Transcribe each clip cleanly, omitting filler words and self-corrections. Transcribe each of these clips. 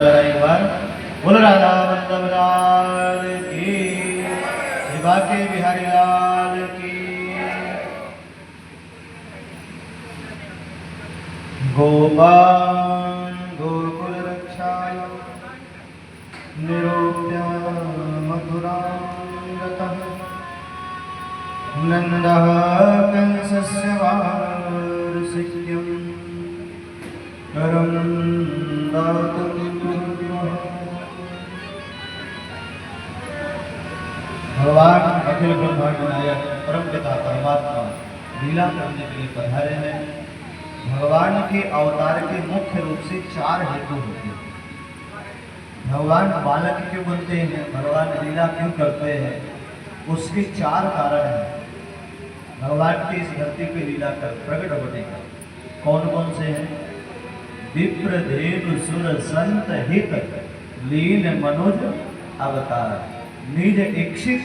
एक बार बोल राधा वल्लभ लाल की, बाके बिहारी लाल की। गोपाल गोकुल रक्षाय निरूप्य मथुरां नन्दः कंसस्य वार्षिक्यं करं दातुं भगवान अखिल ब्रह्मांड नायक परम पिता परमात्मा लीला करने के लिए पधारे हैं। भगवान के अवतार के मुख्य रूप से चार हेतु होते हैं। भगवान बालक क्यों बनते हैं, भगवान लीला क्यों करते हैं, उसके चार कारण हैं। भगवान की इस धरती पे लीला कर प्रकट होने का कौन कौन से हैं? विप्र देव सुर संत हित लीन मनुज अवतार, निज इक्षित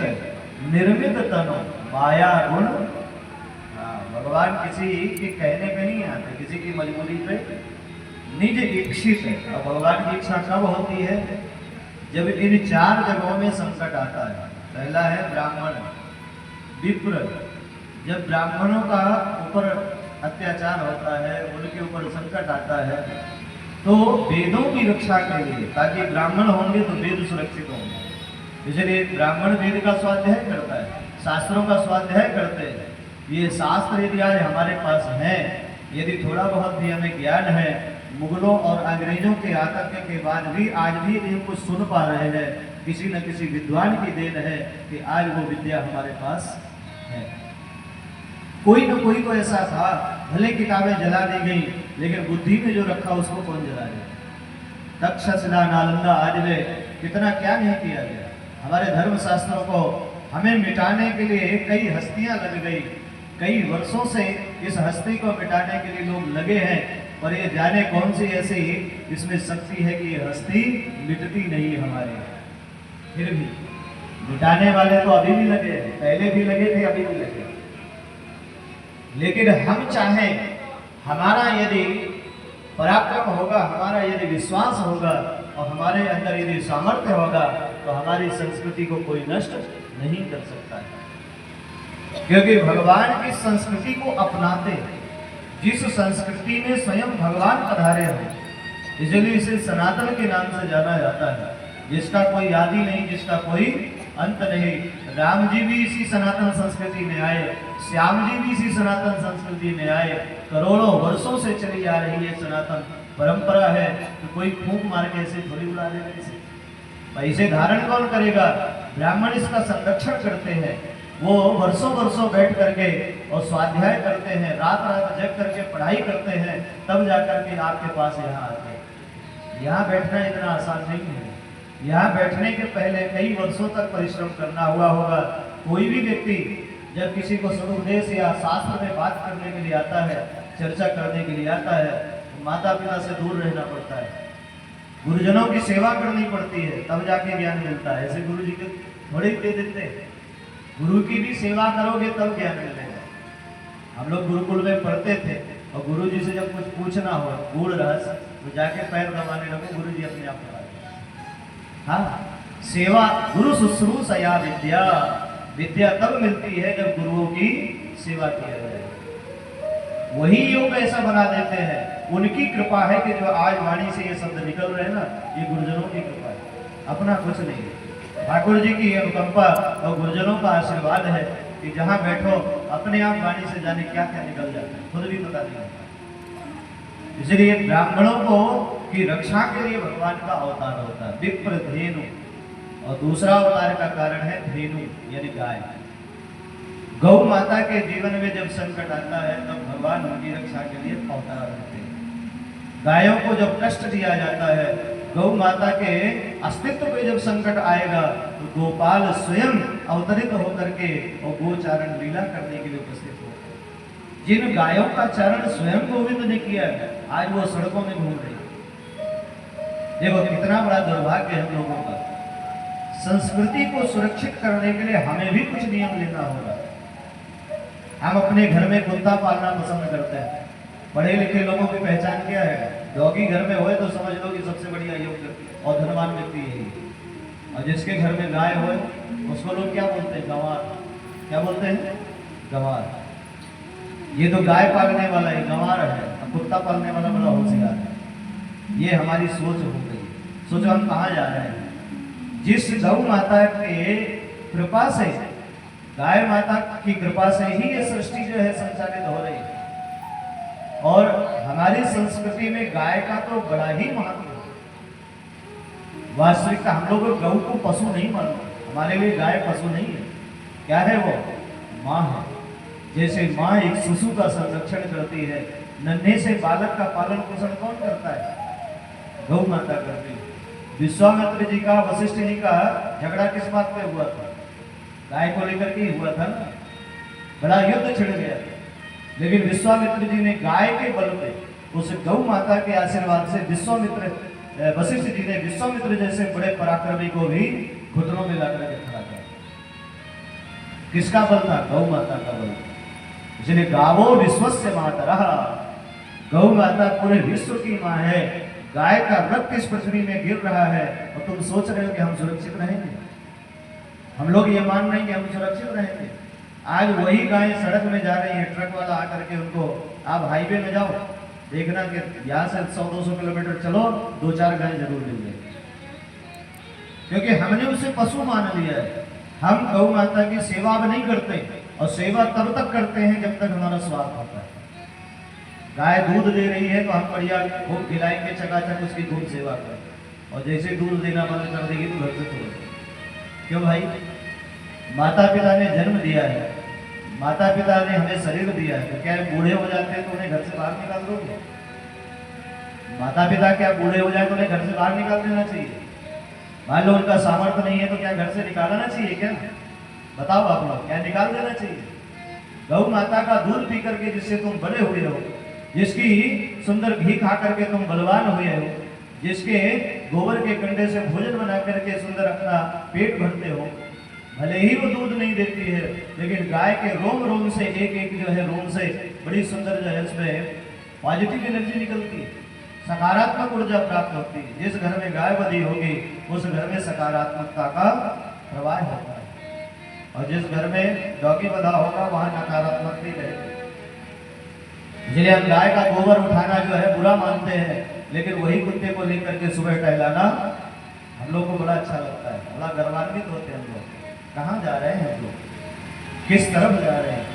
निर्मित तनु माया गुण। भगवान किसी के कहने पे नहीं आते, किसी की मजबूरी पे। निज इक्षित है। और भगवान की इच्छा कब होती है? जब इन चार जगहों में संकट आता है। पहला है ब्राह्मण विप्र, जब ब्राह्मणों का ऊपर अत्याचार होता है, उनके ऊपर संकट आता है, तो वेदों की रक्षा के लिए, ताकि ब्राह्मण होंगे तो वेद सुरक्षित होंगे, इसलिए ब्राह्मण वेद का स्वाध्याय करता है, शास्त्रों का स्वाध्याय करते हैं। ये शास्त्र यदि आज हमारे पास है, यदि थोड़ा बहुत भी हमें ज्ञान है, मुगलों और अंग्रेजों के आतंक के बाद भी आज भी यदि कुछ सुन पा रहे हैं, किसी न किसी विद्वान की देन है कि आज वो विद्या हमारे पास है। कोई न कोई तो ऐसा था, भले किताबें जला दी गई, लेकिन बुद्धि में जो रखा उसको कौन जला दिया? तक्षशिला नालंदा आज में कितना क्या नहीं किया गया। हमारे धर्म शास्त्रों को हमें मिटाने के लिए कई हस्तियां लग गई, कई वर्षों से इस हस्ती को मिटाने के लिए लोग लगे हैं, पर ये जाने कौन सी ऐसी इसमें शक्ति है कि ये हस्ती मिटती नहीं हमारे। फिर भी मिटाने वाले तो अभी भी लगे हैं, पहले भी लगे थे, अभी भी लगे। लेकिन हम चाहें, हमारा यदि पराक्रम होगा, हमारा यदि विश्वास होगा और हमारे अंदर यदि सामर्थ्य होगा, तो हमारी संस्कृति को कोई नष्ट नहीं कर सकता है। क्योंकि भगवान की संस्कृति को अपनाते हैं, जिस संस्कृति में स्वयं भगवान पधारे हो, इसलिए इसे सनातन के नाम से जाना जाता है, जिसका कोई आदि नहीं, जिसका कोई अंत नहीं। राम जी भी इसी सनातन संस्कृति में आए, श्याम जी भी इसी सनातन संस्कृति में आए। करोड़ों वर्षों से चली आ रही है सनातन परंपरा है, तो कोई फूंक मार के ऐसे थोड़ी उड़ा देगा। इसे पैसे धारण कौन करेगा? ब्राह्मण इसका संरक्षण करते हैं। वो वर्षों वर्षों बैठ करके और स्वाध्याय करते हैं, रात रात जग करके पढ़ाई करते हैं, तब जाकर के आपके पास यहाँ आते हैं। यहाँ बैठना इतना आसान नहीं है। यहाँ बैठने के पहले कई वर्षों तक परिश्रम करना हुआ होगा। कोई भी व्यक्ति जब किसी को सदुपदेश या शास्त्र में बात करने के लिए आता है, चर्चा करने के लिए आता है, तो माता पिता से दूर रहना पड़ता है, गुरुजनों की सेवा करनी पड़ती है, तब जाके ज्ञान मिलता है। ऐसे गुरु जी के थोड़े दे देते हैं। गुरु की भी सेवा करोगे तब ज्ञान मिलेगा। हम लोग गुरुकुल में पढ़ते थे और गुरु जी से जब कुछ पूछना हो गूढ़ रहस्य, तो जाके पैर दबाने लगो, गुरु जी अपने आप पढ़ा। हाँ, सेवा गुरु शुश्रूषया विद्या, विद्या तब मिलती है जब गुरुओं की सेवा किया जाए। वही योग ऐसा बना देते हैं, उनकी कृपा है कि जो आज वाणी से ये शब्द निकल रहे हैं ना, ये गुरुजनों की कृपा है, अपना कुछ नहीं है। ठाकुर जी की अनुकंपा और गुरुजनों का आशीर्वाद है कि जहाँ बैठो अपने आप वाणी से जाने क्या क्या निकल जाता है, खुद भी पता नहीं होता। इसलिए ब्राह्मणों को की रक्षा के लिए भगवान का अवतार होता है, विप्र धेनु। और दूसरा अवतार का कारण है धेनु यानी गाय। गौ माता के जीवन में जब संकट आता है, तब भगवान उनकी रक्षा के लिए अवतार होते हैं। गायों को जब कष्ट दिया जाता है, गौ माता के अस्तित्व पे जब संकट आएगा, तो गोपाल स्वयं अवतरित होकर के और गोचारण लीला करने के लिए उपस्थित होते हैं। जिन गायों का चारण स्वयं गोविंद ने किया है, आज वो सड़कों में घूम रही है। देखो कितना बड़ा दुर्भाग्य है हम लोगों का। संस्कृति को सुरक्षित करने के लिए हमें भी कुछ नियम लेना होगा। हम अपने घर में कुत्ता पालना पसंद करते हैं। पढ़े लिखे लोगों की पहचान क्या है? डॉगी घर में होए तो समझ लो कि सबसे बढ़िया योग्य और धनवान व्यक्ति यही है। और जिसके घर में गाय होए उसको लोग क्या बोलते हैं? गंवार। क्या बोलते हैं? गंवार। ये तो गाय पालने वाला है गंवार है, और कुत्ता पालने वाला बड़ा होशियार है। ये हमारी सोच हो गई। सोचो हम कहाँ जा रहे हैं। जिस गौ माता के कृपा से, गाय माता की कृपा से ही ये सृष्टि जो है संचालित हो रही है। और हमारी संस्कृति में गाय का तो बड़ा ही महत्व है। वास्तविकता हम लोग गौ को पशु नहीं मानते। हमारे लिए गाय पशु नहीं है। क्या है वो? माँ है। जैसे माँ एक शिशु का संरक्षण करती है, नन्हे से बालक का पालन पोषण कौन करता है? गौ माता करती है। विश्वामित्र जी का वशिष्ठ जी का झगड़ा किस बात पे हुआ था? गाय को लेकर के हुआ था ना। बड़ा युद्ध छिड़ गया, लेकिन विश्वामित्र जी ने गाय के बल पे, उस गौ माता के आशीर्वाद से वशिष्ठ जी ने विश्वामित्र जैसे बड़े पराक्रमी को भी घुटनों में लाकर के खड़ा किया। किसका बल था? गौ माता का बल। इसलिए गावो विश्वस्य मातरः, गौ माता पूरे विश्व की माँ है। गाय का रक्त इस पृथ्वी में गिर रहा है और तुम सोच रहे हो कि हम सुरक्षित रहेंगे? हम लोग ये मान रहे हैं कि हम सुरक्षित रहेंगे। आज वही गाय सड़क में जा रही है, ट्रक वाला आकर के उनको, आप हाईवे में जाओ, देखना कि यहाँ से 100-200 किलोमीटर चलो, 2-4 गाय जरूर मिल जाएगी। क्योंकि हमने उसे पशु मान लिया है। हम गौ माता की सेवा अब नहीं करते, और सेवा तब तक करते हैं जब तक हमारा स्वार्थ होता है। गाय दूध दे रही है तो हम बढ़िया खूब खिलाएंगे, चकाचक उसकी खूब सेवा करें, और जैसे दूध देना बंद कर देगी तो घर से छोड़ देंगे। क्यों भाई? माता पिता ने जन्म दिया है, माता पिता ने हमें शरीर दिया है, तो क्या बूढ़े हो जाते हैं तो उन्हें घर से बाहर निकाल दोगे? माता पिता क्या बूढ़े हो जाए तो उन्हें घर से बाहर निकाल देना चाहिए? मान लो उनका सामर्थ्य नहीं है तो क्या घर से निकालना चाहिए? क्या बताओ आप लोग, क्या निकाल देना चाहिए? गौ माता का दूध पी करके जिससे तुम बड़े हुए हो, जिसकी सुंदर घी खा करके तुम बलवान हुए हो, जिसके गोबर के कंडे से भोजन बना करके सुंदर अपना पेट भरते हो, भले ही वो दूध नहीं देती है, लेकिन गाय के रोम रोम से एक एक जो है रोम से बड़ी सुंदर जो है उसमें पॉजिटिव एनर्जी निकलती है, सकारात्मक ऊर्जा प्राप्त होती है। जिस घर में गाय बधी होगी उस घर में सकारात्मकता का प्रवाह होता है, और जिस घर में डॉगी बधा होगा वहां नकारात्मक ही रहेगी। इसलिए हम गाय का गोबर उठाना जो है बुरा मानते हैं, लेकिन वही कुत्ते को लेकर के सुबह टहलाना हम लोग को बड़ा अच्छा लगता है, बड़ा गर्वान्वित होते हैं हम लोग। कहाँ जा रहे हैं हम लोग? किस तरफ जा रहे हैं?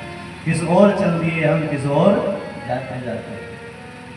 किस ओर चल दिए हम, किस ओर जाते जाते।